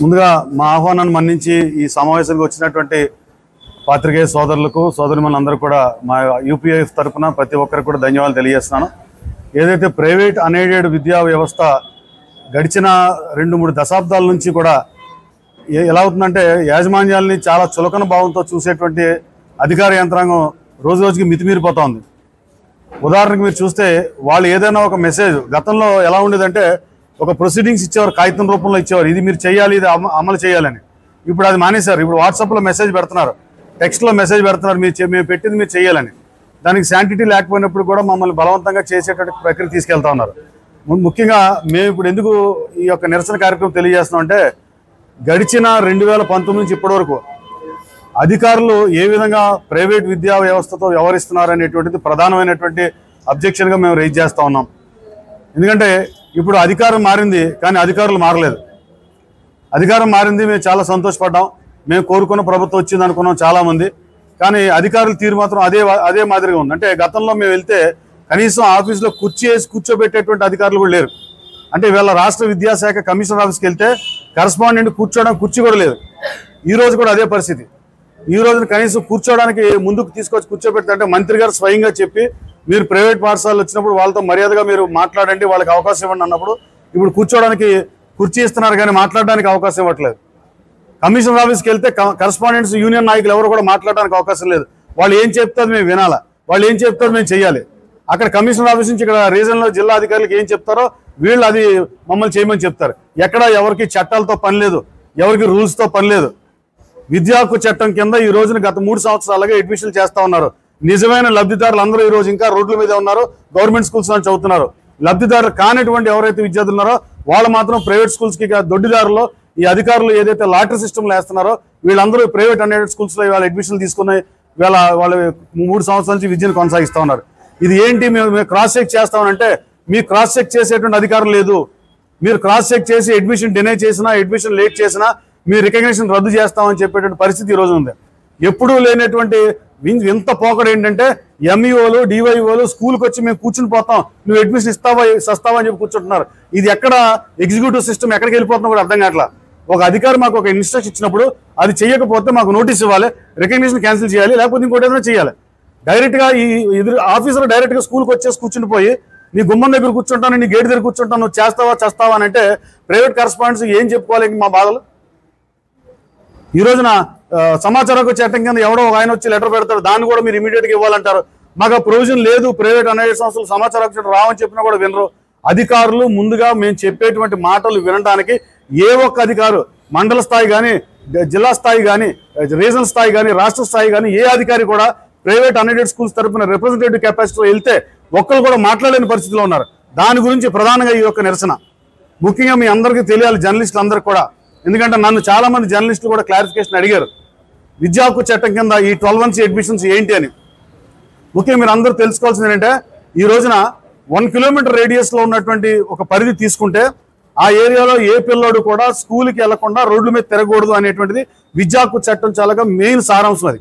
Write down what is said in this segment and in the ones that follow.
ముందుగా మా ఆహ్వానాన్ని మన్నించి ఈ సమావేశానికి వచ్చినటువంటి పాత్రికేయ సోదరులకు సోదరిమణులందరూ కూడా మా యూపీఐఎఫ్ తరఫున ప్రతి ఒక్కరికి కూడా ధన్యవాదాలు తెలియజేస్తున్నాను. ఏదైతే ప్రైవేట్ అన్ఎయిడెడ్ విద్యా వ్యవస్థ గడిచిన 2-3 దశాబ్దాల నుంచి కూడా ఎలా అవుతుందంటే యాజమాన్యాలని చాలా చులకన భావంతో చూసేటువంటి అధికార యంత్రాంగం రోజు రోజుకి మితిమీరిపోతూ ఉంది. ఉదాహరణకు మీరు చూస్తే వాళ్ళు ఏదైనా ఒక మెసేజ్ గతంలో ఎలా ఉండేదంటే ఒక ప్రొసీడింగ్స్ ఇచ్చేవారు, కాగితం రూపంలో ఇచ్చేవారు, ఇది మీరు చేయాలి, ఇది అమలు చేయాలని. ఇప్పుడు అది మానేశారు. ఇప్పుడు వాట్సాప్లో మెసేజ్ పెడుతున్నారు, టెక్స్ట్లో మెసేజ్ పెడుతున్నారు, మేము పెట్టింది మీరు చేయాలని. దానికి శాంటిటీ లేకపోయినప్పుడు కూడా మమ్మల్ని బలవంతంగా చేసేటువంటి ప్రక్రియ తీసుకెళ్తా ఉన్నారు. ముఖ్యంగా మేము ఇప్పుడు ఎందుకు ఈ యొక్క నిరసన కార్యక్రమం తెలియజేస్తున్నాం అంటే గడిచిన 2019 నుంచి ఇప్పటి వరకు అధికారులు ఏ విధంగా ప్రైవేట్ విద్యా వ్యవస్థతో వ్యవహరిస్తున్నారు అనేటువంటిది ప్రధానమైనటువంటి అబ్జెక్షన్గా మేము రైజ్ చేస్తూ ఉన్నాం. ఎందుకంటే ఇప్పుడు అధికారం మారింది కానీ అధికారులు మారలేదు. అధికారం మారింది, మేము చాలా సంతోషపడ్డాం, మేము కోరుకున్న ప్రభుత్వం వచ్చింది అనుకున్నాం చాలామంది. కానీ అధికారుల తీరు మాత్రం అదే మాదిరిగా ఉంది. అంటే గతంలో మేము వెళ్తే కనీసం ఆఫీసులో కుర్చీ వేసి కూర్చోబెట్టేటువంటి అధికారులు కూడా లేరు. అంటే వీళ్ళ రాష్ట్ర విద్యాశాఖ కమిషనర్ ఆఫీస్కి వెళ్తే కరస్పాండెంట్ కూర్చోవడానికి కుర్చీ కూడా లేదు. ఈరోజు కూడా అదే పరిస్థితి. ఈ రోజున కనీసం కూర్చోవడానికి ముందుకు తీసుకొచ్చి కూర్చోబెడితే మంత్రి గారు స్వయంగా చెప్పి మీరు ప్రైవేట్ పాఠశాలలు వచ్చినప్పుడు వాళ్ళతో మర్యాదగా మీరు మాట్లాడండి, వాళ్ళకి అవకాశం ఇవ్వండి అన్నప్పుడు ఇప్పుడు కూర్చోవడానికి కుర్చీ ఇస్తున్నారు కానీ మాట్లాడడానికి అవకాశం ఇవ్వట్లేదు. కమిషనర్ ఆఫీస్కి వెళ్తే కరస్పాండెంట్స్ యూనియన్ నాయకులు ఎవరు కూడా మాట్లాడడానికి అవకాశం లేదు. వాళ్ళు ఏం చెప్తారు మేము వినాలా, వాళ్ళు ఏం చెప్తారు మేము చెయ్యాలి. అక్కడ కమిషనర్ ఆఫీస్ నుంచి ఇక్కడ రీజన్లో జిల్లా అధికారులకు ఏం చెప్తారో వీళ్ళు అది మమ్మల్ని చేయమని చెప్తారు. ఎక్కడ ఎవరికి చట్టాలతో పని లేదు, ఎవరికి రూల్స్తో పని లేదు. విద్యా హక్కు చట్టం కింద ఈ రోజున గత 3 సంవత్సరాలుగా అడ్మిషన్లు చేస్తూ ఉన్నారు. నిజమైన లబ్ధిదారులు అందరూ ఈ రోజు ఇంకా రోడ్ల మీద ఉన్నారు, గవర్నమెంట్ స్కూల్స్ నుంచి చదువుతున్నారు. లబ్ధిదారులు కానిటువంటి ఎవరైతే విద్యార్థులు ఉన్నారో వాళ్ళు మాత్రం ప్రైవేట్ స్కూల్స్కి దొడ్డిదారులో ఈ అధికారులు ఏదైతే లాటరీ సిస్టమ్లో వేస్తున్నారో వీళ్ళందరూ ప్రైవేట్ అన్ఎయిడెడ్ స్కూల్స్లో ఇవాళ అడ్మిషన్లు తీసుకుని వాళ్ళు 3 సంవత్సరాల నుంచి విద్యను కొనసాగిస్తూ ఉన్నారు. ఇది ఏంటి, మేము క్రాస్ చెక్ చేస్తామనంటే మీ క్రాస్ చెక్ చేసేటువంటి అధికారం లేదు. మీరు క్రాస్ చెక్ చేసి అడ్మిషన్ డినై చేసినా, అడ్మిషన్ లేట్ చేసినా మీ రికగ్నిషన్ రద్దు చేస్తామని చెప్పేటువంటి పరిస్థితి ఈరోజు ఉంది. ఎప్పుడూ లేనటువంటి ఇంత పోకడు ఏంటంటే ఎంఈఓలు డివైఓలు స్కూల్కి వచ్చి మేము కూర్చుని పోతాం, నువ్వు అడ్మిషన్ ఇస్తావా అని చెప్పి కూర్చుంటున్నారు. ఇది ఎక్కడ ఎగ్జిక్యూటివ్ సిస్టమ్ ఎక్కడికి వెళ్ళిపోతున్నా కూడా అర్థం కావట్లా. ఒక అధికారి మాకు ఒక ఇన్స్ట్రక్షన్ ఇచ్చినప్పుడు అది చేయకపోతే మాకు నోటీస్ ఇవ్వాలి, రికగ్నిషన్ క్యాన్సిల్ చేయాలి, లేకపోతే ఇంకోటి ఏదైనా చేయాలి. డైరెక్ట్గా ఈ ఆఫీసర్ డైరెక్ట్గా స్కూల్కి వచ్చేసి కూర్చుని పోయి నీ గుమ్మం దగ్గర కూర్చుంటాను, నీ గేట్ దగ్గర కూర్చుంటాను, నువ్వు చేస్తావా అని అంటే ప్రైవేట్ కరస్పాండెంట్స్ ఏం చెప్పుకోవాలి మా బాధలు. ఈ రోజున సమాచార హక్కు చట్టం కింద ఎవడో ఒక ఆయన వచ్చి లెటర్ పెడతాడు, దాన్ని కూడా మీరు ఇమీడియట్గా ఇవ్వాలంటారు. మాకు ఆ ప్రొవిజన్ లేదు, ప్రైవేట్ అన్ఎయిడెడ్ సంస్థలు సమాచార హక్కు చట్టం రావని చెప్పినా కూడా వినరు. అధికారులు ముందుగా మేము చెప్పేటువంటి మాటలు వినడానికి ఏ ఒక్క అధికారు మండల స్థాయి కానీ, జిల్లా స్థాయి కానీ, రీజనల్ స్థాయి కానీ, రాష్ట్ర స్థాయి కానీ ఏ అధికారి కూడా ప్రైవేట్ అన్ఎయిడెడ్ స్కూల్స్ తరఫున రిప్రజెంటేటివ్ కెపాసిటీలో వెళ్తే ఒక్కరు కూడా మాట్లాడలేని పరిస్థితిలో ఉన్నారు. దాని గురించి ప్రధానంగా ఈ యొక్క నిరసన. ముఖ్యంగా మీ అందరికీ తెలియాలి, జర్నలిస్టులు అందరికీ కూడా. ఎందుకంటే నన్ను చాలామంది జర్నలిస్టులు కూడా క్లారిఫికేషన్ అడిగారు, విద్యా హక్కు చట్టం కింద ఈ 12 అడ్మిషన్స్ ఏంటి అని. ముఖ్యంగా మీరు అందరూ తెలుసుకోవాల్సింది ఏంటంటే ఈ రోజున 1 కిలోమీటర్ రేడియస్లో ఉన్నటువంటి ఒక పరిధి తీసుకుంటే ఆ ఏరియాలో ఏ పిల్లోడు కూడా స్కూల్కి వెళ్లకుండా రోడ్ల మీద తిరగకూడదు అనేటువంటిది విద్యా హక్కు చట్టం చాలా మెయిన్ సారాంశం. అది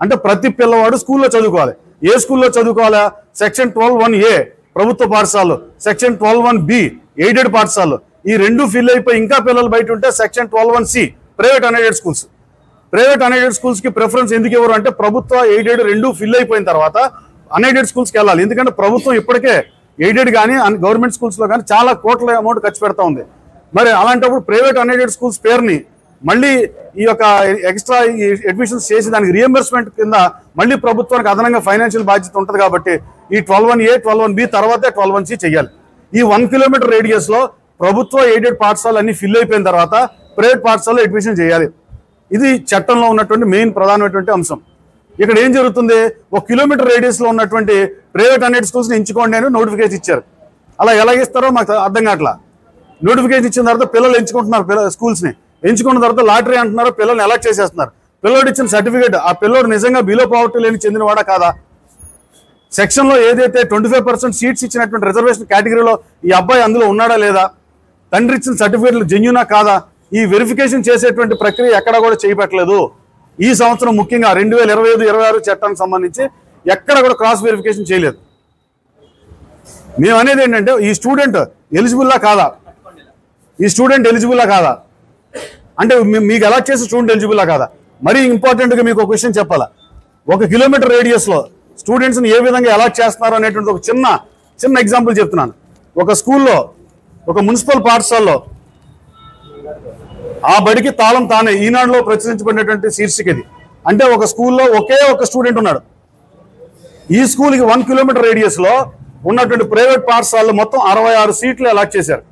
అంటే ప్రతి పిల్లవాడు స్కూల్లో చదువుకోవాలి. ఏ స్కూల్లో చదువుకోవాలా? సెక్షన్ 12(1)A ప్రభుత్వ పాఠశాలలు, సెక్షన్ 12(1)B ఎయిడెడ్ పాఠశాలలు. ఈ రెండు ఫిల్ అయిపోయి ఇంకా పిల్లలు బయట ఉంటే section 12(1)C private unaided schools. Private unaided స్కూల్స్కి ప్రిఫరెన్స్ ఎందుకు ఇవ్వరు అంటే ప్రభుత్వ ఎయిడెడ్ రెండు ఫిల్ అయిపోయిన తర్వాత అన్ఎయిడెడ్ స్కూల్స్కి వెళ్ళాలి. ఎందుకంటే ప్రభుత్వం ఇప్పటికే ఎయిడెడ్ కానీ గవర్నమెంట్ స్కూల్స్లో కానీ చాలా కోట్ల అమౌంట్ ఖర్చు పెడతా ఉంది. మరి అలాంటప్పుడు ప్రైవేట్ అన్ఎయిడెడ్ స్కూల్స్ పేరుని మళ్ళీ ఈ యొక్క ఎక్స్ట్రా అడ్మిషన్స్ చేసి దానికి రియంబర్స్మెంట్ కింద మళ్ళీ ప్రభుత్వానికి అదనంగా ఫైనాన్షియల్ బాధ్యత ఉంటుంది. కాబట్టి ఈ 12(1)A 12(1)B తర్వాతే 12(1)C చేయాలి. ఈ 1 కిలోమీటర్ రేడియస్లో ప్రభుత్వ ఎయిడెడ్ పాఠశాలలు అన్ని ఫిల్ అయిపోయిన తర్వాత ప్రైవేట్ పాఠశాలలో అడ్మిషన్ చేయాలి. ఇది చట్టంలో ఉన్నటువంటి మెయిన్ ప్రధానమైనటువంటి అంశం. ఇక్కడ ఏం జరుగుతుంది, 1 కిలోమీటర్ రేడియస్లో ఉన్నటువంటి ప్రైవేట్ అన్ఎయిడెడ్ స్కూల్స్ని ఎంచుకోండి అని నోటిఫికేషన్ ఇచ్చారు. అలా ఎలాగిస్తారో మాకు అర్థం కావట్లా. నోటిఫికేషన్ ఇచ్చిన తర్వాత పిల్లలు ఎంచుకుంటున్నారు, స్కూల్స్ని ఎంచుకున్న తర్వాత లాటరీ అంటున్నారు, పిల్లల్ని ఎలక్ట్ చేసేస్తున్నారు. పిల్లోడు ఇచ్చిన సర్టిఫికేట్ ఆ పిల్లోడు నిజంగా బిలో పావర్టీ లేని చెందినవాడా కాదా? సెక్షన్లో ఏదైతే 25% సీట్స్ ఇచ్చినటువంటి రిజర్వేషన్ కేటగిరీలో ఈ అబ్బాయి అందులో ఉన్నాడా లేదా? తండ్రి ఇచ్చిన సర్టిఫికేట్లు జెన్యూనా కాదా? ఈ వెరిఫికేషన్ చేసేటువంటి ప్రక్రియ ఎక్కడా కూడా చేయబట్టలేదు. ఈ సంవత్సరం ముఖ్యంగా 2025-26 చట్టానికి సంబంధించి ఎక్కడ కూడా క్రాస్ వెరిఫికేషన్ చేయలేదు. మేము అనేది ఏంటంటే ఈ స్టూడెంట్ ఎలిజిబుల్లా కాదా, ఈ స్టూడెంట్ ఎలిజిబుల్లా కాదా అంటే మీకు అలాట్ చేసి స్టూడెంట్ ఎలిజిబుల్ కాదా? మరీ ఇంపార్టెంట్గా మీకు ఒక విషయం చెప్పాలా. 1 కిలోమీటర్ రేడియస్లో స్టూడెంట్స్ని ఏ విధంగా అలాట్ చేస్తున్నారు అనేటువంటి ఒక చిన్న ఎగ్జాంపుల్ చెప్తున్నాను. ఒక స్కూల్లో, ఒక మున్సిపల్ పాఠశాలలో ఆ బడికి తాళం తానే ఈనాడులో ప్రచురించబడినటువంటి శీర్షిక ఇది. అంటే ఒక స్కూల్లో ఒకే ఒక స్టూడెంట్ ఉన్నాడు. ఈ స్కూల్కి 1 కిలోమీటర్ రేడియస్లో ఉన్నటువంటి ప్రైవేట్ పాఠశాలలో మొత్తం 66 సీట్లు అలాట్ చేశారు.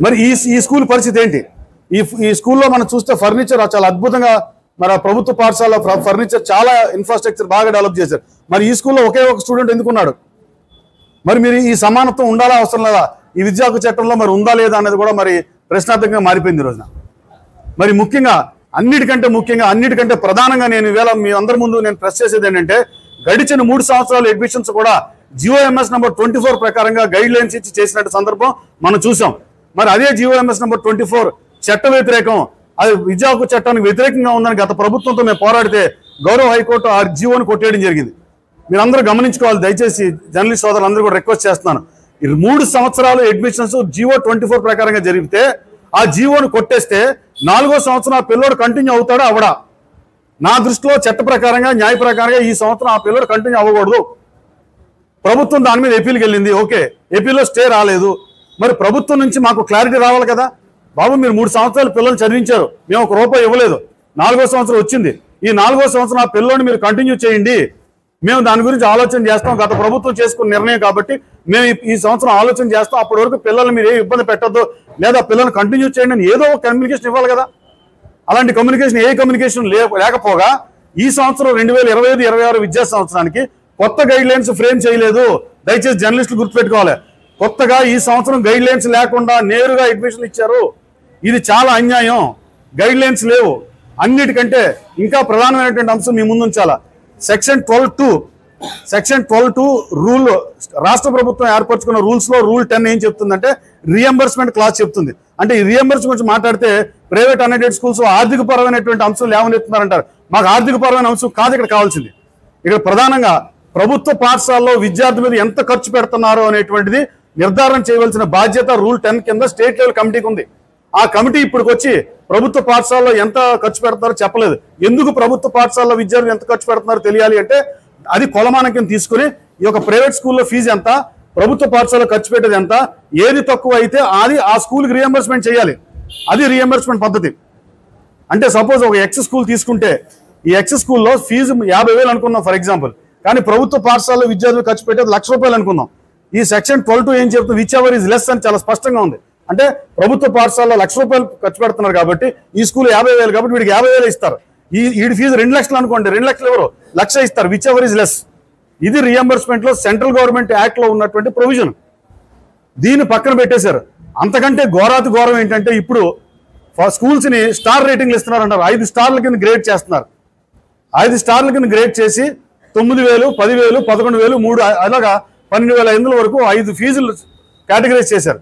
మరి ఈ స్కూల్ పరిస్థితి ఏంటి? ఈ స్కూల్లో మనం చూస్తే ఫర్నిచర్ చాలా అద్భుతంగా, మరి ప్రభుత్వ పాఠశాల ఫర్నిచర్ చాలా ఇన్ఫ్రాస్ట్రక్చర్ బాగా డెవలప్ చేశారు. మరి ఈ స్కూల్లో ఒకే ఒక స్టూడెంట్ ఎందుకున్నాడు? మరి మీరు ఈ సమానత్వం ఉండాలా అవసరం లేదా? ఈ విద్యా హక్కు చట్టంలో మరి ఉందా లేదా అనేది కూడా మరి ప్రశ్నార్థకంగా మారిపోయింది ఈ రోజున. మరి అన్నిటికంటే ప్రధానంగా నేను ఈవేళ మీ అందరి ముందు నేను ప్రెస్ చేసేది ఏంటంటే, గడిచిన 3 సంవత్సరాల అడ్మిషన్స్ కూడా GOMS నంబర్ 24 ప్రకారంగా గైడ్ లైన్స్ ఇచ్చి చేసినట్టు సందర్భం మనం చూసాం. మరి అదే GOMS నంబర్ 24 చట్ట వ్యతిరేకం, అది విద్యా హక్కు చట్టానికి వ్యతిరేకంగా ఉందని గత ప్రభుత్వంతో మేము పోరాడితే గౌరవ హైకోర్టు ఆ జీవోని కొట్టేయడం జరిగింది. మీరందరూ గమనించుకోవాలి. దయచేసి జర్నలిస్ట్ సోదరులందరూ కూడా రిక్వెస్ట్ చేస్తున్నాను. 3 సంవత్సరాలు అడ్మిషన్స్ GO 24 ప్రకారంగా జరిగితే ఆ జీవోను కొట్టేస్తే 4వ సంవత్సరం ఆ పిల్లోడు కంటిన్యూ అవుతాడా అవడా? నా దృష్టిలో చట్ట ప్రకారంగా, న్యాయ ప్రకారంగా ఈ సంవత్సరం ఆ పిల్లోడు కంటిన్యూ అవ్వకూడదు. ప్రభుత్వం దాని మీద ఏపీలకు వెళ్ళింది. ఓకే, ఏపీలో స్టే రాలేదు. మరి ప్రభుత్వం నుంచి మాకు క్లారిటీ రావాలి కదా. బాబు, మీరు 3 సంవత్సరాలు పిల్లలు చదివించారు, మేము ₹1 ఇవ్వలేదు, 4వ సంవత్సరం వచ్చింది, ఈ 4వ సంవత్సరం ఆ పిల్లోని మీరు కంటిన్యూ చేయండి, మేము దాని గురించి ఆలోచన చేస్తాం, గత ప్రభుత్వం చేసుకున్న నిర్ణయం కాబట్టి మేము ఈ సంవత్సరం ఆలోచన చేస్తాం, అప్పటి వరకు పిల్లల్ని మీరు ఏ ఇబ్బంది పెట్టద్దు, లేదా పిల్లల్ని కంటిన్యూ చేయండి అని ఏదో ఒక కమ్యూనికేషన్ ఇవ్వాలి కదా. అలాంటి కమ్యూనికేషన్ లేకపోగా ఈ సంవత్సరం 2025-26 విద్యా సంవత్సరానికి కొత్త గైడ్ లైన్స్ ఫ్రేమ్ చేయలేదు. దయచేసి జర్నలిస్టులు గుర్తుపెట్టుకోవాలి. కొత్తగా ఈ సంవత్సరం గైడ్ లైన్స్ లేకుండా నేరుగా అడ్మిషన్లు ఇచ్చారు. ఇది చాలా అన్యాయం. గైడ్ లైన్స్ లేవు. అన్నిటికంటే ఇంకా ప్రధానమైనటువంటి అంశం మీ ముందు ఉంచాలా. సెక్షన్ 12(2) రూల్, రాష్ట్ర ప్రభుత్వం ఏర్పరచుకున్న రూల్స్ లో రూల్ 10 ఏం చెప్తుందంటే రీఎంబర్స్మెంట్ క్లాస్ చెప్తుంది. అంటే ఈ రీఎంబర్స్ గురించి మాట్లాడితే ప్రైవేట్ అన్ఎయిడెడ్ స్కూల్స్ ఆర్థిక పరమైనటువంటి అంశం లేవనెత్తున్నారంటారు. మాకు ఆర్థిక పరమైన అంశం కాదు ఇక్కడ కావాల్సింది. ఇక్కడ ప్రధానంగా ప్రభుత్వ పాఠశాలలో విద్యార్థి మీద ఎంత ఖర్చు పెడుతున్నారో అనేటువంటిది నిర్ధారణ చేయవలసిన బాధ్యత రూల్ 10 కింద స్టేట్ లెవెల్ కమిటీకి ఉంది. ఆ కమిటీ ఇప్పటికి వచ్చి ప్రభుత్వ పాఠశాలలో ఎంత ఖర్చు పెడతారో చెప్పలేదు. ఎందుకు ప్రభుత్వ పాఠశాలలో విద్యార్థులు ఎంత ఖర్చు పెడుతున్నారో తెలియాలి అంటే అది కొలమానకం తీసుకుని ఈ యొక్క ప్రైవేట్ స్కూల్లో ఫీజు ఎంత, ప్రభుత్వ పాఠశాలలో ఖర్చు పెట్టేది ఎంత, ఏది తక్కువ అయితే అది ఆ స్కూల్కి రీఎంబర్స్మెంట్ చేయాలి. అది రీఎంబర్స్మెంట్ పద్ధతి. అంటే సపోజ్ ఒక ఎక్స్ స్కూల్ తీసుకుంటే ఈ ఎక్స్ స్కూల్లో ఫీజు 50,000 అనుకున్నాం ఫర్ ఎగ్జాంపుల్, కానీ ప్రభుత్వ పాఠశాలలో విద్యార్థులు ఖర్చు పెట్టేది ₹1,00,000 అనుకుందాం. ఈ సెక్షన్ 12(2) ఏం చెప్తుంది? విచ్ ఎవర్ ఈజ్ లెస్ అని చాలా స్పష్టంగా ఉంది. అంటే ప్రభుత్వ పాఠశాలలో ₹1,00,000 ఖర్చు పెడుతున్నారు కాబట్టి ఈ స్కూల్ 50,000 కాబట్టి వీడికి 50,000 ఇస్తారు. వీడి ఫీజు 2,00,000 అనుకోండి, 2,00,000 ఎవరు 1,00,000 ఇస్తారు. Which ever is less. ఇది రీఎంబర్స్మెంట్ లో సెంట్రల్ గవర్నమెంట్ యాక్ట్ లో ఉన్నటువంటి ప్రొవిజన్. దీన్ని పక్కన పెట్టేశారు. అంతకంటే ఘోరం ఏంటంటే ఇప్పుడు స్కూల్స్ ని స్టార్ రేటింగ్లు ఇస్తున్నారంటారు. 5 స్టార్ల కింద గ్రేడ్ చేస్తున్నారు. 5 స్టార్ల కింద గ్రేడ్ చేసి 9,000, 10,000, 11,000, 3 అలాగా 12,500 వరకు 5 ఫీజులు కేటగరైజ్ చేశారు.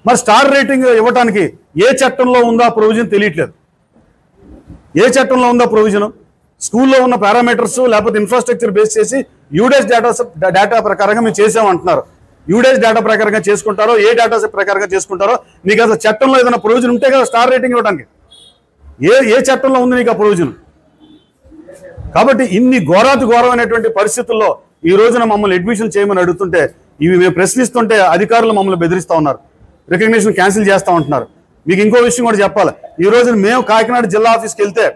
మరి స్టార్ రేటింగ్ ఇవ్వడానికి ఏ చట్టంలో ఉందో ఆ ప్రొవిజన్ తెలియట్లేదు. ఏ చట్టంలో ఉందో ప్రొవిజన్? స్కూల్లో ఉన్న పారామీటర్స్ లేకపోతే ఇన్ఫ్రాస్ట్రక్చర్ బేస్ చేసి యూడేస్ డేటా ప్రకారంగా మేము చేసామంటున్నారు. యూడేస్ డేటా ప్రకారంగా చేసుకుంటారో ఏ డేటా ప్రకారంగా చేసుకుంటారో మీకు అసలు చట్టంలో ఏదైనా ప్రొవిజన్ ఉంటే కదా స్టార్ రేటింగ్ ఇవ్వడానికి. ఏ చట్టంలో ఉంది మీకు ఆ ప్రొవిజన్? కాబట్టి ఇన్ని ఘోరమైనటువంటి పరిస్థితుల్లో ఈ రోజున మమ్మల్ని అడ్మిషన్ చేయమని అడుగుతుంటే ఇవి మేము ప్రశ్నిస్తుంటే అధికారులు మమ్మల్ని బెదిరిస్తూ ఉన్నారు, రికగ్నిషన్ క్యాన్సిల్ చేస్తూ ఉంటున్నారు. మీకు ఇంకో విషయం కూడా చెప్పాలి. ఈ రోజున మేము కాకినాడ జిల్లా ఆఫీస్కి వెళ్తే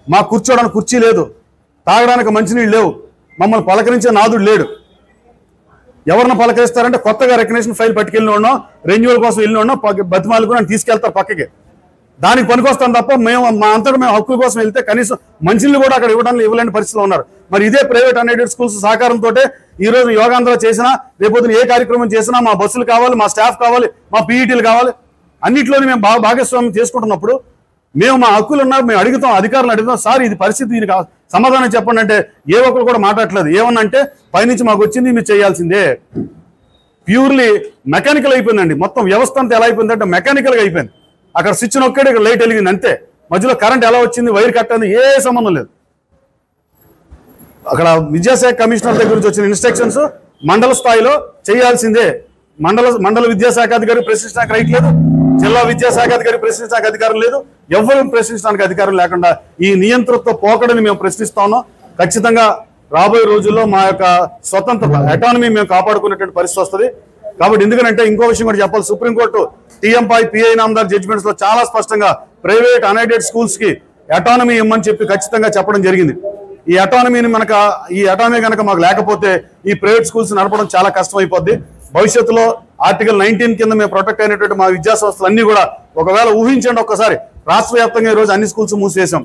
మాకు కూర్చోడానికి కుర్చీ లేదు, తాగడానికి మంచినీళ్ళు లేవు, మమ్మల్ని పలకరించే నాదుడు లేడు. ఎవరిని పలకరిస్తారంటే కొత్తగా రికగ్నిషన్ ఫైల్ పట్టుకెళ్ళిన ఉన్నాం, రెన్యువల్ కోసం వెళ్ళిన ఉన్నాం, బతిమాలకు నన్ను తీసుకెళ్తారు పక్కకి. దానికి పనికొస్తాం తప్ప మేము మా అంతటా మేము హక్కుల కోసం వెళ్తే కనీసం మంచినీళ్ళు కూడా అక్కడ ఇవ్వలేని పరిస్థితిలో ఉన్నారు. మరి ఇదే ప్రైవేట్ అన్ఎయిడెడ్ స్కూల్స్ సహకారంతో ఈ రోజు యోగాంధ్ర చేసినా రేపొద్దున ఏ కార్యక్రమం చేసినా మా బస్సులు కావాలి, మా స్టాఫ్ కావాలి, మా పీఈటీలు కావాలి, అన్నింటిలోని మేము భాగస్వామ్యం చేసుకుంటున్నప్పుడు మేము మా హక్కులు ఉన్నా మేము అడుగుతాం, అధికారులు అడుగుతాం, సార్ ఇది పరిస్థితి, దీనికి సమాధానం చెప్పండి అంటే ఏ ఒక్కరు కూడా మాట్లాడలేదు. ఏమన్నంటే పైనుంచి మాకు వచ్చింది మీరు చేయాల్సిందే. ప్యూర్లీ మెకానికల్ అయిపోయిందండి. మొత్తం వ్యవస్థ అంతా ఎలా అయిపోయిందంటే మెకానికల్గా అయిపోయింది. అక్కడ స్విచ్ నొక్కడే ఇక్కడ లైట్ వెలిగింది అంతే. మధ్యలో కరెంట్ ఎలా వచ్చింది, వైర్ కట్ అయింది, ఏ సంబంధం లేదు. అక్కడ విద్యాశాఖ కమిషనర్ దగ్గర నుంచి వచ్చిన ఇన్స్ట్రక్షన్స్ మండల స్థాయిలో చేయాల్సిందే. మండల విద్యాశాఖ అధికారి ప్రశ్నించడానికి రైట్ లేదు, జిల్లా విద్యాశాఖ అధికారి ప్రశ్నించడానికి అధికారం లేదు, ఎవరు ప్రశ్నించడానికి అధికారం లేకుండా ఈ నియంతృత్వ పోకడని మేము ప్రశ్నిస్తా ఉన్నాం. ఖచ్చితంగా రాబోయే రోజుల్లో మా యొక్క స్వతంత్రత, అటానమీ మేము కాపాడుకునేటువంటి పరిస్థితి వస్తుంది. కాబట్టి ఎందుకంటే ఇంకో విషయం కూడా చెప్పాలి, సుప్రీంకోర్టు టీఎంపై పిఐ నామదార్ జడ్జిమెంట్స్ లో చాలా స్పష్టంగా ప్రైవేట్ అన్ఎయిడెడ్ స్కూల్స్ కి అటానమీ ఇవ్వమని చెప్పి ఖచ్చితంగా చెప్పడం జరిగింది. ఈ అటానమీని కనుక మాకు లేకపోతే ఈ ప్రైవేట్ స్కూల్స్ నడపడం చాలా కష్టం అయిపోద్ది. భవిష్యత్తులో ఆర్టికల్ 19 కింద మేము ప్రొటెక్ట్ అయినటువంటి మా విద్యా సంస్థలు అన్ని కూడా ఒకవేళ ఊహించండి, ఒక్కసారి రాష్ట్ర వ్యాప్తంగా ఈరోజు అన్ని స్కూల్స్ మూసివేశాం.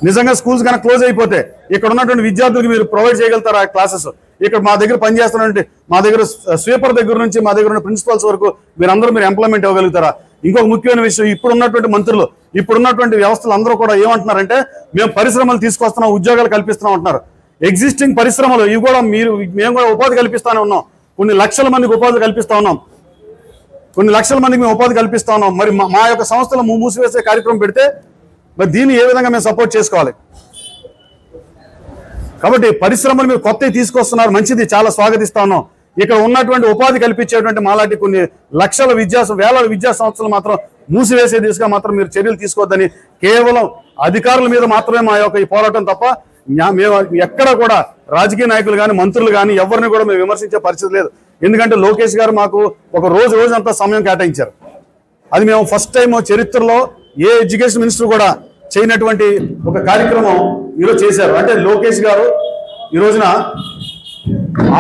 నిజంగా స్కూల్స్ కనుక క్లోజ్ అయిపోతే ఇక్కడ ఉన్నటువంటి విద్యార్థులకు మీరు ప్రొవైడ్ చేయగలుగుతారు ఆ క్లాసెస్? ఇక్కడ మా దగ్గర పనిచేస్తున్నటువంటి మా దగ్గర స్వీపర్ దగ్గర నుంచి మా దగ్గర ఉన్న ప్రిన్సిపల్స్ వరకు మీరు ఎంప్లాయ్మెంట్ ఇవ్వగలుగుతారా? ఇంకొక ముఖ్యమైన విషయం, ఇప్పుడున్నటువంటి మంత్రులు, ఇప్పుడున్నటువంటి వ్యవస్థలు అందరూ కూడా ఏమంటున్నారంటే మేము పరిశ్రమలు తీసుకొస్తున్నాం, ఉద్యోగాలు కల్పిస్తున్నాం అంటున్నారు. ఎగ్జిస్టింగ్ పరిశ్రమలు ఇవి కూడా మేము కూడా ఉపాధి కల్పిస్తానే ఉన్నాం. కొన్ని లక్షల మందికి ఉపాధి కల్పిస్తా ఉన్నాం, కొన్ని లక్షల మందికి మేము ఉపాధి కల్పిస్తా ఉన్నాం. మరి మా యొక్క సంస్థలు మూసివేసే కార్యక్రమం పెడితే మరి దీన్ని ఏ విధంగా మేము సపోర్ట్ చేసుకోవాలి? కాబట్టి పరిశ్రమలు మీరు కొత్తవి తీసుకొస్తున్నారు, మంచిది, చాలా స్వాగతిస్తా ఉన్నాం. ఇక్కడ ఉన్నటువంటి ఉపాధి కల్పించేటువంటి మాలాంటి కొన్ని లక్షల వేల విద్యా సంస్థలు మాత్రం మూసివేసే దిశగా మాత్రం మీరు చర్యలు తీసుకోవద్దని కేవలం అధికారుల మీద మాత్రమే మా యొక్క ఈ పోరాటం తప్ప మేము ఎక్కడ కూడా రాజకీయ నాయకులు కానీ మంత్రులు కానీ ఎవరిని కూడా మేము విమర్శించే పరిస్థితి లేదు. ఎందుకంటే లోకేష్ గారు మాకు ఒక రోజంతా సమయం కేటాయించారు. అది మేము ఫస్ట్ టైం చరిత్రలో ఏ ఎడ్యుకేషన్ మినిస్టర్ కూడా చేయనటువంటి ఒక కార్యక్రమం ఈరోజు చేశారు. అంటే లోకేష్ గారు ఈ రోజున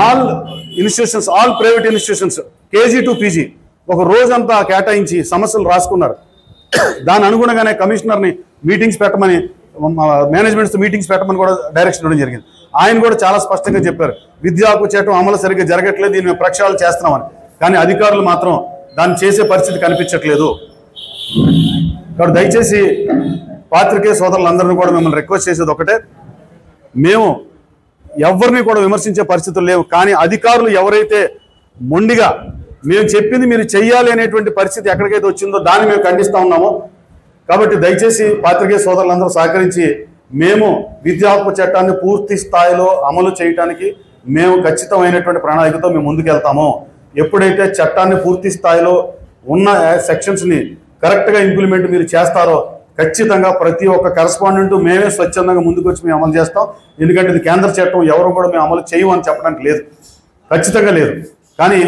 all private institutions KG to PG ఒక రోజంతా కేటాయించి సమస్యలు రాసుకున్నారు. దాని అనుగుణంగానే కమిషనర్ని మీటింగ్స్ పెట్టమని, మేనేజ్మెంట్స్ మీటింగ్స్ పెట్టమని కూడా డైరెక్షన్ ఇవ్వడం జరిగింది. ఆయన కూడా చాలా స్పష్టంగా చెప్పారు, విద్యా హక్కు చట్టం అమలు సరిగ్గా జరగట్లేదు, దీన్ని మేము ప్రక్షాళన చేస్తున్నామని. కానీ అధికారులు మాత్రం దాన్ని చేసే పరిస్థితి కనిపించట్లేదు. కాబట్టి దయచేసి పాత్రికేయ సోదరులందరినీ కూడా మిమ్మల్ని రిక్వెస్ట్ చేసేది ఒకటే, మేము ఎవరిని కూడా విమర్శించే పరిస్థితులు లేవు. కానీ అధికారులు ఎవరైతే మొండిగా మేము చెప్పింది మీరు చెయ్యాలి అనేటువంటి పరిస్థితి ఎక్కడికైతే వచ్చిందో దాన్ని మేము ఖండిస్తూ ఉన్నాము. కాబట్టి దయచేసి పాత్రికేయ సోదరులందరూ సహకరించి మేము విద్యా హక్కు చట్టాన్ని పూర్తి స్థాయిలో అమలు చేయడానికి మేము ఖచ్చితమైనటువంటి ప్రణాళికతో మేము ముందుకెళ్తాము. ఎప్పుడైతే చట్టాన్ని పూర్తి స్థాయిలో ఉన్న సెక్షన్స్ని కరెక్ట్గా ఇంప్లిమెంట్ మీరు చేస్తారో ఖచ్చితంగా ప్రతి ఒక్క కరెస్పాండెంట్ మేమే స్వచ్ఛందంగా ముందుకు వచ్చి మేము అమలు చేస్తాం. ఎందుకంటే ఇది కేంద్ర చట్టం, ఎవరు కూడా మేము అమలు చేయమని చెప్పడానికి లేదు, ఖచ్చితంగా లేదు. కానీ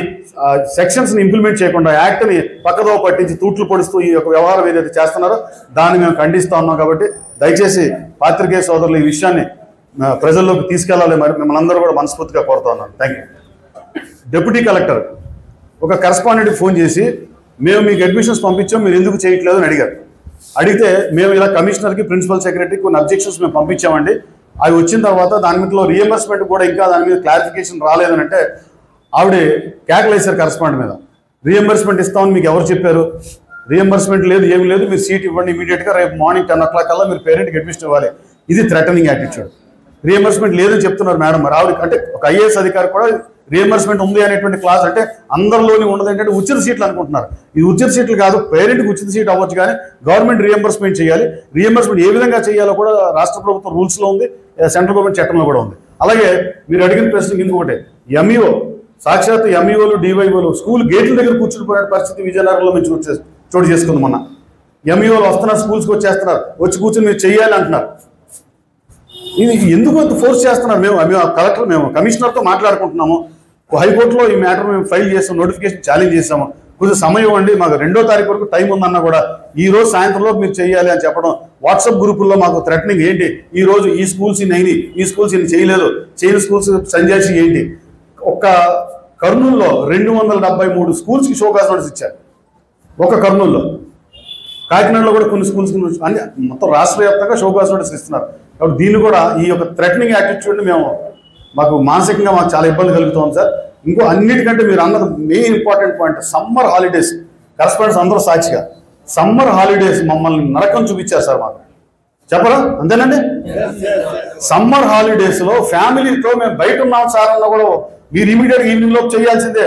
సెక్షన్స్ని ఇంప్లిమెంట్ చేయకుండా యాక్ట్ని పక్కదో పట్టించి తూట్లు పొడుస్తూ ఈ యొక్క వ్యవహారం ఏదైతే చేస్తున్నారో దాన్ని మేము ఖండిస్తూ ఉన్నాం. కాబట్టి దయచేసి పాత్రికేయ సోదరులు ఈ విషయాన్ని ప్రజల్లోకి తీసుకెళ్లాలి. మరి మిమ్మల్ని అందరూ కూడా మనస్ఫూర్తిగా కోరుతా ఉన్నాను. Thank you. డిప్యూటీ కలెక్టర్ ఒక కరెస్పాండెంట్కి ఫోన్ చేసి మేము మీకు అడ్మిషన్స్ పంపించాం, మీరు ఎందుకు చేయట్లేదు అని అడిగారు. అడిగితే మేము ఇలా కమిషనర్కి, ప్రిన్సిపల్ సెక్రటరీకి కొన్ని అబ్జెక్షన్స్ మేము పంపించామండి. అవి వచ్చిన తర్వాత దాని మీద రీఎంబర్స్మెంట్ కూడా ఇంకా దాని మీద క్లారిఫికేషన్ రాలేదని అంటే ఆవిడ కేకలేసారు కరెస్పాండెంట్ మీద. రీఎంబర్స్మెంట్ ఇస్తామని మీకు ఎవరు చెప్పారు? రీఎంబర్స్మెంట్ లేదు, ఏమి లేదు, మీరు సీట్ ఇవ్వండి ఇమీడియట్గా, రేపు మార్నింగ్ 10 o'clock కల్లా మీరు పేరెంట్కి అడ్మిషన్ ఇవ్వాలి. ఇది థ్రెటనింగ్ యాటిట్యూడ్. రీఎంబర్స్మెంట్ లేదని చెప్తున్నారు మేడం. మరి ఆవిడ అంటే ఒక ఐఏఎస్ అధికారి కూడా రీఎంబర్స్మెంట్ ఉంది అనేటువంటి క్లాస్ అంటే అందరిలోని ఉండదు ఏంటంటే ఉచిత సీట్లు అనుకుంటున్నారు. ఇది ఉచిత సీట్లు కాదు, పేరెంట్కి ఉచిత సీట్ అవ్వచ్చు కానీ గవర్నమెంట్ రీఎంబర్స్మెంట్ చేయాలి. రీఎంబర్స్మెంట్ ఏ విధంగా చేయాలో కూడా రాష్ట్ర ప్రభుత్వం రూల్స్లో ఉంది, సెంట్రల్ గవర్నమెంట్ చట్టంలో కూడా ఉంది. అలాగే మీరు అడిగిన ప్రశ్నకి ఇంకొకటి, ఎంఈఓ సాక్షాత్ ఎంఈఓలు, డివైఓలు స్కూల్ గేట్ల దగ్గర కూర్చుని పరిస్థితి విజయనగరంలో మేము చోటు చేసుకుంది. మొన్న ఎంఈఓలు వస్తున్నారు, స్కూల్స్కి వచ్చేస్తున్నారు, వచ్చి కూర్చొని మీరు చెయ్యాలి అంటున్నారు. ఇది ఎందుకు ఫోర్స్ చేస్తున్నారు? మేము కమిషనర్తో మాట్లాడుకుంటున్నాము, హైకోర్టులో ఈ మ్యాటర్ మేము ఫైల్ చేసాం, నోటిఫికేషన్ ఛాలెంజ్ చేసాము, కొంచెం సమయం ఇవ్వండి, మాకు 2వ తారీఖు వరకు టైం ఉందన్నా కూడా ఈ రోజు సాయంత్రంలో మీరు చేయాలి అని చెప్పడం. వాట్సాప్ గ్రూపుల్లో మాకు థ్రెటనింగ్ ఏంటి, ఈ రోజు ఈ స్కూల్స్ ఇన్ని అయినాయి, ఈ స్కూల్స్ ఇన్ని చేయలేదు, చేయని స్కూల్స్ సంజాయిషి ఏంటి. ఒక్క కర్నూలులో 273 స్కూల్స్కి షోకాజ్ నోటీస్ ఇచ్చారు, ఒక కర్నూలులో. కాకినాడలో కూడా కొన్ని స్కూల్స్ అన్ని మొత్తం రాష్ట్ర వ్యాప్తంగా షోకాజ్ నోటీస్ ఇస్తున్నారు. కాబట్టి దీన్ని కూడా ఈ యొక్క థ్రెటనింగ్ యాటిట్యూడ్ని మాకు మానసికంగా మాకు చాలా ఇబ్బంది కలుగుతుంది సార్. ఇంకో అన్నిటికంటే మీరు అన్నది main important point, summer holidays. Correspondents అందరూ సాక్షిగా సమ్మర్ హాలిడేస్ మమ్మల్ని నరకం చూపించారు సార్. మాకు చెప్పరా? అంతేనండి. సమ్మర్ హాలిడేస్లో ఫ్యామిలీతో మేము బయట ఉన్నాం సార్ అన్న కూడా మీరు ఇమీడియట్గా ఈవినింగ్ లోపు చేయాల్సిందే,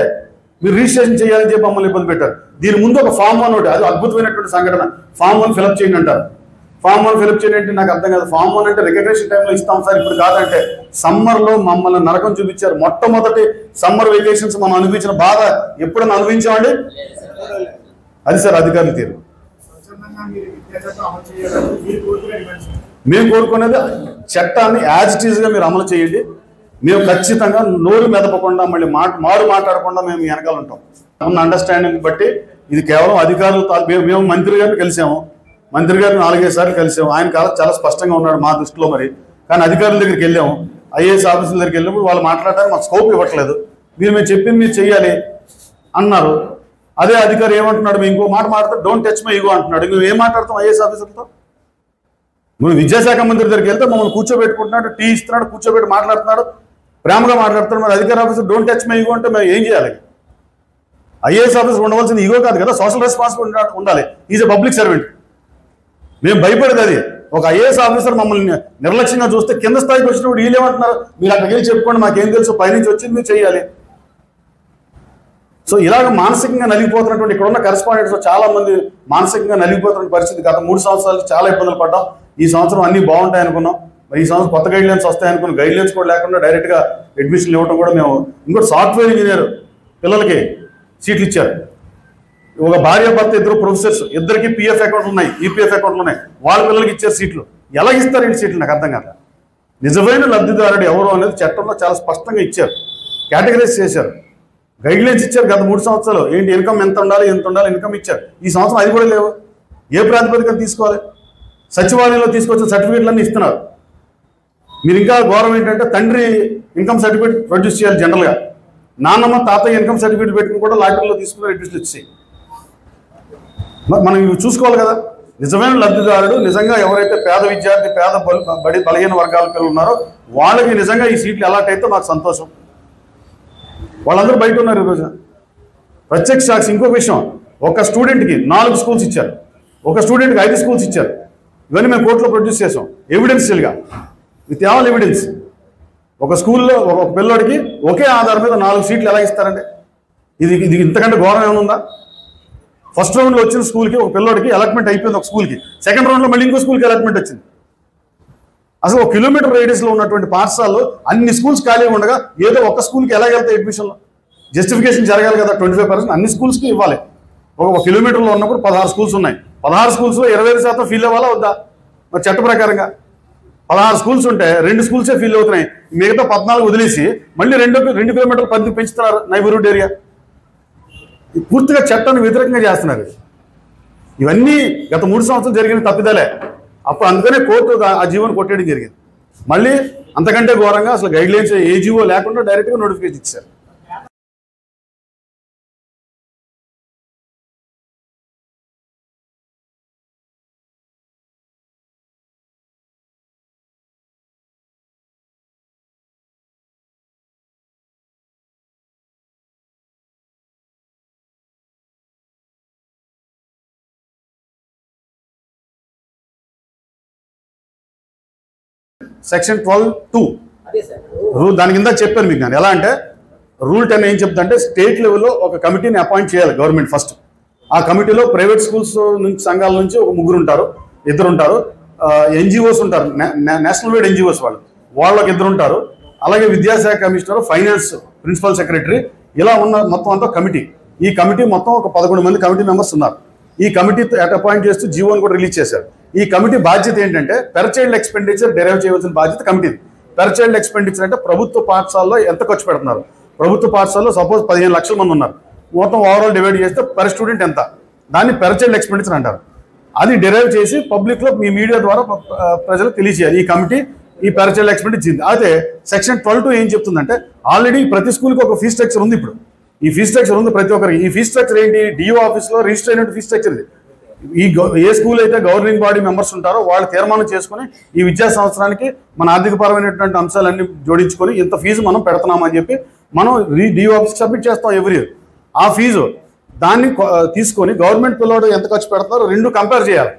మీరు రిజిస్ట్రేషన్ చేయాలని చెప్పి మమ్మల్ని ఇబ్బంది పెట్టారు. దీని ముందు ఒక ఫామ్ 1 ఒకటి, అది అద్భుతమైనటువంటి సంఘటన. ఫామ్ 1 ఫిలప్ చేయండి అంటారు. ఫామ్ 1 ఫిలప్ చేయండి అంటే నాకు అర్థం కాదు. ఫామ్ 1 అంటే రికగ్నేషన్ టైంలో ఇస్తాం సార్, ఇప్పుడు కాదంటే. సమ్మర్లో మమ్మల్ని నరకం చూపించారు. మొట్టమొదటి సమ్మర్ వెకేషన్స్ మనం అనిపించిన బాధ ఎప్పుడైనా అనుభవించామండి? అది సార్ అధికారుల తీరు. మేము కోరుకునేది చట్టాన్ని యాజ్ ఇట్ ఈజ్గా మీరు అమలు చేయండి. మేము ఖచ్చితంగా నోరు మెదపకుండా మళ్ళీ మారు మాట్లాడకుండా మేము వెనకాల ఉంటాం. ఉన్న అండర్స్టాండింగ్ బట్టి ఇది కేవలం అధికారులు. మేము మంత్రి గారిని కలిసాము, మంత్రి గారిని 4-5 సార్లు కలిసాము. ఆయన చాలా స్పష్టంగా ఉన్నాడు మా దృష్టిలో. మరి కానీ అధికారుల దగ్గరికి వెళ్ళాము, ఐఏఎస్ ఆఫీసుల దగ్గరికి వెళ్ళినప్పుడు వాళ్ళు మాట్లాడడానికి మాకు స్కోప్ ఇవ్వట్లేదు. మేము చెప్పింది మీరు చెయ్యాలి అన్నారు. అదే అధికారి ఏమంటున్నాడు, మేము ఇంకో మాట మాట్లాడతాం, డోంట్ టచ్ మై ఈగో అంటున్నాడు. మేము ఏం మాట్లాడతాం ఐఏఎస్ ఆఫీసర్తో? మేము విద్యాశాఖ మంత్రి దగ్గరికి వెళ్తే మమ్మల్ని కూర్చోబెట్టుకుంటున్నాడు, టీ ఇస్తున్నాడు, కూర్చోబెట్టి మాట్లాడుతున్నాడు, ప్రేమగా మాట్లాడుతున్నాడు. మరి అధికార officer don't touch my ego అంటే మేము ఏం చేయాలి? ఐఏఎస్ ఆఫీసర్ ఉండవలసిన ఈగో కాదు కదా, సోషల్ రెస్పాన్సిబిలిటీ ఉండాలి. Is a public servant. మేము భయపడేది అది. ఒక ఐఏఎస్ ఆఫీసర్ మమ్మల్ని నిర్లక్ష్యంగా చూస్తే కింద స్థాయికి వచ్చినప్పుడు వీళ్ళేమంటున్నారు, మీరు అక్కడికి వెళ్ళి చెప్పుకోండి, మాకేం తెలుసు, పైనుంచి వచ్చింది మీరు చేయాలి. సో ఇలాగ మానసికంగా నలిగిపోతున్నటువంటి ఇక్కడ ఉన్న కరెస్పాండెంట్స్ చాలా మంది మానసికంగా నలిగిపోతున్న పరిస్థితి. గత 3 సంవత్సరాలు చాలా ఇబ్బందులు పడ్డాం. ఈ సంవత్సరం అన్ని బాగుంటాయి అనుకున్నాం. మరి ఈ సంవత్సరం కొత్త గైడ్లైన్స్ వస్తాయనుకున్న గైడ్లైన్స్ కూడా లేకుండా డైరెక్ట్గా అడ్మిషన్లు ఇవ్వడం కూడా మేము. ఇంకోటి సాఫ్ట్వేర్ ఇంజనీర్ పిల్లలకి సీట్లు ఇచ్చారు. ఒక భార్య భర్త 2 ప్రొఫెసర్స్, ఇద్దరికి పిఎఫ్ అకౌంట్లు ఉన్నాయి, ఈపీఎఫ్ అకౌంట్లు ఉన్నాయి, వాళ్ళ పిల్లలకి ఇచ్చారు సీట్లు. ఎలా ఇస్తారు ఈ సీట్లు నాకు అర్థం కాదు. నిజమైన లబ్ధిదారుడు ఎవరు అనేది చట్టంలో చాలా స్పష్టంగా ఇచ్చారు, కేటగరైజ్ చేశారు, గైడ్లైన్స్ ఇచ్చారు. గత 3 సంవత్సరాలు ఏంటి ఇన్కమ్ ఎంత ఉండాలి, ఇన్కమ్ ఇచ్చారు. ఈ సంవత్సరం అది కూడా లేవు. ఏ ప్రాతిపదికన తీసుకోవాలి? సచివాలయంలో తీసుకొచ్చిన సర్టిఫికేట్లన్నీ ఇస్తున్నారు. మీరు ఇంకా ఘోరం ఏంటంటే తండ్రి ఇన్కమ్ సర్టిఫికేట్ ప్రొడ్యూస్ చేయాలి జనరల్గా, నాన్నమ్మ తాతయ్య ఇన్కమ్ సర్టిఫికేట్ పెట్టుకుని కూడా లాటరీలో తీసుకుని అడ్మిషన్ ఇచ్చి మనం ఇవి చూసుకోవాలి కదా. నిజమైన లబ్ధిదారుడు నిజంగా ఎవరైతే పేద విద్యార్థి, పేద బలహీన వర్గాల పిల్లలు ఉన్నారో వాళ్ళకి నిజంగా ఈ సీట్లు అలాట్ అయితే మాకు సంతోషం. వాళ్ళందరూ బయట ఉన్నారు ఈరోజు. ప్రత్యక్ష సాక్షి. ఇంకొక విషయం, ఒక స్టూడెంట్కి 4 స్కూల్స్ ఇచ్చారు, ఒక స్టూడెంట్కి 5 స్కూల్స్ ఇచ్చారు. ఇవన్నీ మేము కోర్టులో ప్రొడ్యూస్ చేసాం ఎవిడెన్షియల్గా, విత్ ఆల్ ఎవిడెన్స్. ఒక స్కూల్లో ఒక పిల్లోడికి ఒకే ఆధారం మీద 4 సీట్లు ఎలా ఇస్తారంటే ఇది ఇంతకంటే ఘోరం ఏమైనా ఉందా? ఫస్ట్ రౌండ్లో వచ్చిన స్కూల్కి ఒక పిల్లోడికి అలాట్మెంట్ అయిపోయింది, ఒక స్కూల్కి. సెకండ్ రౌండ్లో మళ్ళీ ఇంకో స్కూల్కి అలాట్మెంట్ వచ్చింది. అసలు 1 కిలోమీటర్ రేడియస్లో ఉన్నటువంటి పాఠశాలలో అన్ని స్కూల్స్ ఖాళీగా ఉండగా ఏదో ఒక స్కూల్కి ఎలా వెళ్తాయి అడ్మిషన్లో? జస్టిఫికేషన్ జరగాలి కదా. 25% అన్ని స్కూల్స్కి ఇవ్వాలి. ఒక కిలోమీటర్లో ఉన్నప్పుడు 16 స్కూల్స్ ఉన్నాయి. 16 స్కూల్స్లో 25% ఫీల్ అవ్వాలా వద్దా? మరి చట్ట ప్రకారంగా 16 స్కూల్స్ ఉంటే 2 స్కూల్సే ఫీల్ అవుతున్నాయి. మిగతా 14 వదిలేసి మళ్ళీ 2 కిలోమీటర్ల పరిధి పెంచుతున్నారు నైబర్హుడ్ ఏరియా. పూర్తిగా చట్టాన్ని వ్యతిరేకంగా చేస్తున్నారు. ఇవన్నీ గత 3 సంవత్సరాలు జరిగిన తప్పిదాలే. అప్పుడు అందుకనే కోర్టు ఆ జీవోని కొట్టేయడం జరిగింది. మళ్ళీ అంతకంటే ఘోరంగా అసలు గైడ్లైన్స్ ఏ జీవో లేకుండా డైరెక్ట్గా నోటిఫికేషన్ ఇచ్చారు. సెక్షన్ 12(2) రూల్, దాని కింద చెప్పాను మీకు నేను. ఎలా అంటే రూల్ 10 ఏం చెప్తుందంటే స్టేట్ లెవెల్లో ఒక కమిటీని అపాయింట్ చేయాలి గవర్నమెంట్ ఫస్ట్. ఆ కమిటీలో ప్రైవేట్ స్కూల్స్ నుంచి సంఘాల నుంచి ఒక 3 ఉంటారు, 2 ఉంటారు, ఎన్జిఓస్ ఉంటారు, నేషనల్ వైడ్ ఎన్జిఓస్ వాళ్ళకి 2 ఉంటారు, అలాగే విద్యాశాఖ కమిషనర్, ఫైనాన్స్ ప్రిన్సిపల్ సెక్రటరీ, ఇలా ఉన్న మొత్తం అంతా కమిటీ. ఈ కమిటీ మొత్తం ఒక 11 మంది కమిటీ మెంబర్స్ ఉన్నారు. ఈ కమిటీ అపాయింట్ చేస్తూ జీవోని కూడా రిలీజ్ చేశారు. ఈ కమిటీ బాధ్యత ఏంటంటే పెర్ చైల్డ్ ఎక్స్పెండిచర్ డెరైవ్ చేయవలసిన బాధ్యత కమిటీది. పెర్ చైల్డ్ ఎక్స్పెండిచర్ అంటే ప్రభుత్వ పాఠశాలలో ఎంత ఖర్చు పెడుతున్నారు. ప్రభుత్వ పాఠశాలలో సపోజ్ 15 లక్షల మంది ఉన్నారు, మొత్తం ఓవరాల్ డివైడ్ చేస్తే పర్ స్టూడెంట్ ఎంత, దాన్ని పెర్ చైల్డ్ ఎక్స్పెండిచర్ అంటారు. అది డెరైవ్ చేసి పబ్లిక్లో మీ మీడియా ద్వారా ప్రజలకు తెలియజేయాలి. ఈ కమిటీ ఈ పెర్ చైల్డ్ ఎక్స్పెండిచర్ ఇచ్చింది. అయితే సెక్షన్ 12(2) ఏం చెప్తుందంటే ఆల్రెడీ ప్రతి స్కూల్కి ఒక ఫీ స్ట్రక్చర్ ఉంది. ఇప్పుడు ఈ ఫీ స్ట్రక్చర్ ఉంది ప్రతి ఒక్కరికి. ఈ ఫీ స్ట్రక్చర్ ఏంటి? డిఓ ఆఫీస్లో రిజిస్టర్ అయిన ఫీ స్ట్రక్చర్ ఇది. ఏ స్కూల్ అయితే గవర్నింగ్ బాడీ మెంబర్స్ ఉంటారో వాళ్ళు తీర్మానం చేసుకుని ఈ విద్యా సంవత్సరానికి మన ఆర్థికపరమైనటువంటి అంశాలన్నీ జోడించుకొని ఇంత ఫీజు మనం పెడుతున్నామని చెప్పి మనం డిఓ ఆఫీస్కి సబ్మిట్ చేస్తాం ఎవ్రీ ఇయర్. ఆ ఫీజు దాన్ని తీసుకొని గవర్నమెంట్ పిల్లవాడు ఎంత ఖర్చు పెడతారో 2 కంపేర్ చేయాలి.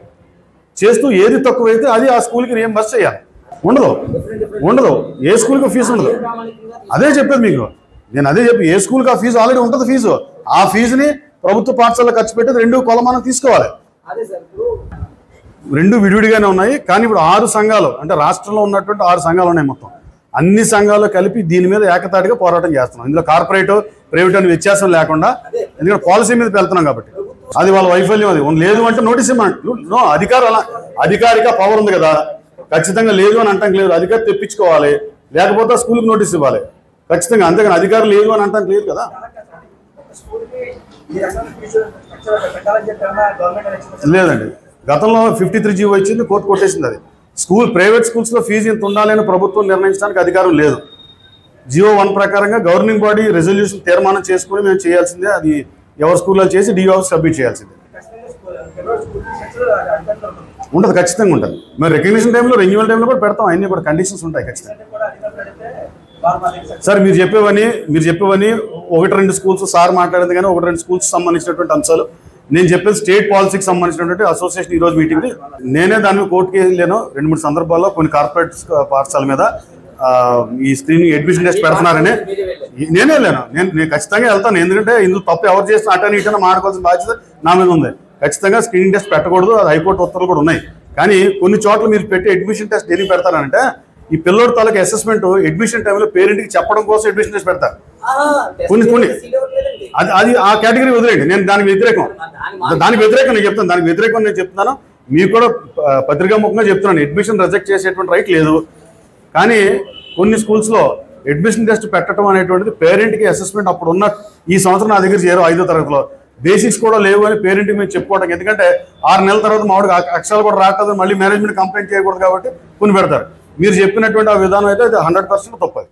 చేస్తూ ఏది తక్కువైతే అది ఆ స్కూల్కి రియంబర్స్ చేయాలి. ఉండదు ఏ స్కూల్కి ఫీజు ఉండదు. అదే చెప్పేది మీకు నేను, అదే చెప్పి ఏ స్కూల్కి ఆ ఫీజు ఆల్రెడీ ఉంటుంది. ఫీజు ఆ ఫీజుని ప్రభుత్వ పాఠశాలలో ఖర్చు పెట్టేది 2 కొలమానం తీసుకోవాలి. 2 విడివిడిగానే ఉన్నాయి. కానీ ఇప్పుడు 6 సంఘాలు అంటే రాష్ట్రంలో ఉన్నటువంటి 6 సంఘాలు ఉన్నాయి. మొత్తం అన్ని సంఘాలు కలిపి దీని మీద ఏకతాటిగా పోరాటం చేస్తున్నాం. ఇందులో కార్పొరేట్ ప్రైవేట్ అని వ్యత్యాసం లేకుండా, ఎందుకంటే పాలసీ మీద వెళ్తున్నాం కాబట్టి. అది వాళ్ళ వైఫల్యం. అది లేదు అంటే నోటీస్ ఇవ్వమంటే అధికారిక పవర్ ఉంది కదా, ఖచ్చితంగా లేదు అని అంటాం లేదు. అధికారి తెప్పించుకోవాలి, లేకపోతే స్కూల్కి నోటీస్ ఇవ్వాలి ఖచ్చితంగా. అంతేగాని అధికారం లేదు అని అంటాం లేదు కదా. లేదండి, గతంలో 53 జీవో ఇచ్చింది, కోర్టు కొట్టేసింది. అది ప్రైవేట్ స్కూల్స్లో ఫీజు ఇంత ఉండాలని ప్రభుత్వం నిర్ణయించడానికి అధికారం లేదు. జియో 1 ప్రకారంగా గవర్నింగ్ బాడీ రెజల్యూషన్ తీర్మానం చేసుకుని మేము చేయాల్సిందే. అది ఎవరి స్కూల్లో చేసి డిఓ సబ్మిట్ చేయాల్సిందే. ఉంటుంది, ఖచ్చితంగా ఉంటుంది. మేము రికగ్నిషన్ టైంలో, రెన్యువల్ టైంలో కూడా పెడతాం. అన్నీ కూడా కండిషన్స్ ఉంటాయి ఖచ్చితంగా. సార్ మీరు చెప్పేవని 1-2 స్కూల్స్ సార్ మాట్లాడింది, కానీ 1-2 స్కూల్స్ సంబంధించినటువంటి అంశాలు నేను చెప్పేది స్టేట్ పాలసీకి సంబంధించినటువంటి అసోసియేషన్ ఈరోజు మీటింగ్. నేనే దాన్ని కోర్టుకి వెళ్ళాను 2-3 సందర్భాల్లో. కొన్ని కార్పొరేట్ పాఠశాల మీద ఈ స్క్రీనింగ్ అడ్మిషన్ టెస్ట్ పెడుతున్నారని నేనే వెళ్ళాను. నేను ఖచ్చితంగా వెళ్తాను, ఎందుకంటే ఇందులో తప్పు ఎవరు చేసినా అటైనా ఇటైనా మాట్లాడుకోవాల్సిన బాధ్యత నా మీద ఉంది. ఖచ్చితంగా స్క్రీనింగ్ టెస్ట్ పెట్టకూడదు, అది హైకోర్టు ఉత్తర్వులు కూడా ఉన్నాయి. కానీ కొన్ని చోట్ల మీరు పెట్టి అడ్మిషన్ టెస్ట్ దేనికి పెడతారంటే, ఈ పిల్లోడి తాలూకు అసెస్మెంట్ అడ్మిషన్ టైంలో పేరెంట్కి చెప్పడం కోసం అడ్మిషన్ టెస్ట్ పెడతారు. కొన్ని అది ఆ కేటగిరీ వదిలేండి. నేను దానికి వ్యతిరేకం నేను చెప్తాను. దానికి వ్యతిరేకం నేను చెప్తున్నాను. మీకు కూడా పత్రికాముఖంగా చెప్తున్నాను, అడ్మిషన్ రిజెక్ట్ చేసేటువంటి రైట్ లేదు. కానీ కొన్ని స్కూల్స్లో అడ్మిషన్ టెస్ట్ పెట్టడం అనేటువంటిది పేరెంట్కి అసెస్మెంట్ అప్పుడు ఉన్న, ఈ సంవత్సరం నా దగ్గర చేరు 5వ తరగతిలో బేసిక్స్ కూడా లేవు అని పేరెంట్కి మేము చెప్పుకోవడం. ఎందుకంటే 6 నెలల తర్వాత మామూలుగా అక్షరాలు కూడా రాకదు, మళ్ళీ మేనేజ్మెంట్ కంప్లైంట్ చేయకూడదు కాబట్టి కొన్ని పెడతారు. మీరు చెప్పినటువంటి ఆ విధానం అయితే అది 100% తప్పది.